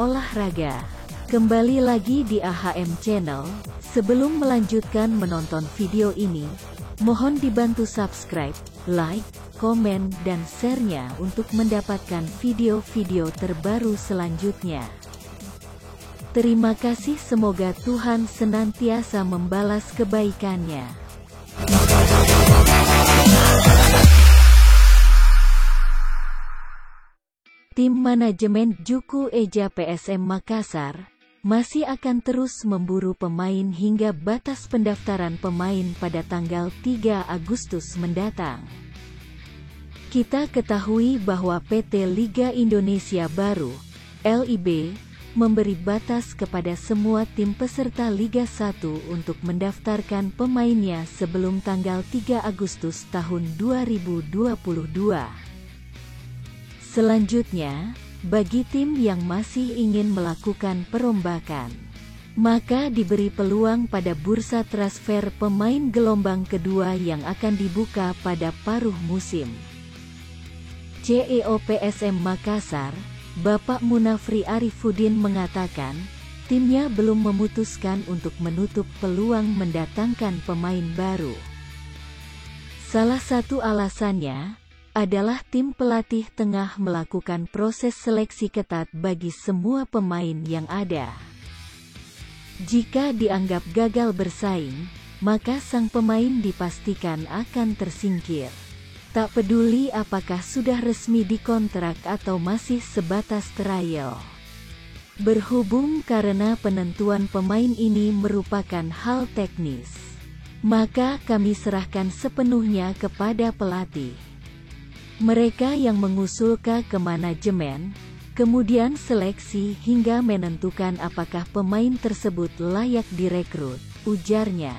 olahraga. Kembali lagi di AHM Channel. Sebelum melanjutkan menonton video ini, mohon dibantu subscribe, like, komen, dan share-nya untuk mendapatkan video-video terbaru selanjutnya. Terima kasih, semoga Tuhan senantiasa membalas kebaikannya. Tim manajemen Juku Eja PSM Makassar masih akan terus memburu pemain hingga batas pendaftaran pemain pada tanggal 3 Agustus mendatang. Kita ketahui bahwa PT Liga Indonesia Baru, LIB, memberi batas kepada semua tim peserta Liga 1 untuk mendaftarkan pemainnya sebelum tanggal 3 Agustus tahun 2022. Selanjutnya, bagi tim yang masih ingin melakukan perombakan, maka diberi peluang pada bursa transfer pemain gelombang kedua yang akan dibuka pada paruh musim. CEO PSM Makassar, Bapak Munafri Arifuddin mengatakan, timnya belum memutuskan untuk menutup peluang mendatangkan pemain baru. Salah satu alasannya adalah tim pelatih tengah melakukan proses seleksi ketat bagi semua pemain yang ada. Jika dianggap gagal bersaing, maka sang pemain dipastikan akan tersingkir. Tak peduli apakah sudah resmi dikontrak atau masih sebatas trial. Berhubung karena penentuan pemain ini merupakan hal teknis, maka kami serahkan sepenuhnya kepada pelatih. Mereka yang mengusulkan ke manajemen, kemudian seleksi hingga menentukan apakah pemain tersebut layak direkrut, ujarnya.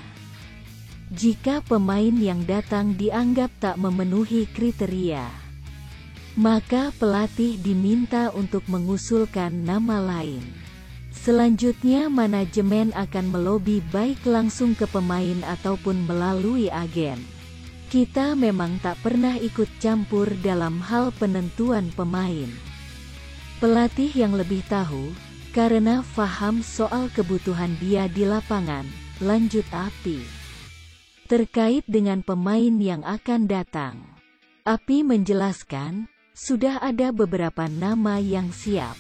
Jika pemain yang datang dianggap tak memenuhi kriteria, maka pelatih diminta untuk mengusulkan nama lain. Selanjutnya manajemen akan melobi baik langsung ke pemain ataupun melalui agen. Kita memang tak pernah ikut campur dalam hal penentuan pemain. Pelatih yang lebih tahu, karena faham soal kebutuhan dia di lapangan, lanjut Api. Terkait dengan pemain yang akan datang, Api menjelaskan, sudah ada beberapa nama yang siap.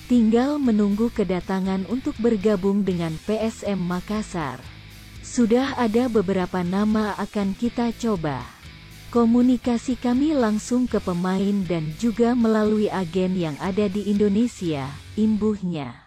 Tinggal menunggu kedatangan untuk bergabung dengan PSM Makassar. Sudah ada beberapa nama akan kita coba. Komunikasi kami langsung ke pemain dan juga melalui agen yang ada di Indonesia, imbuhnya.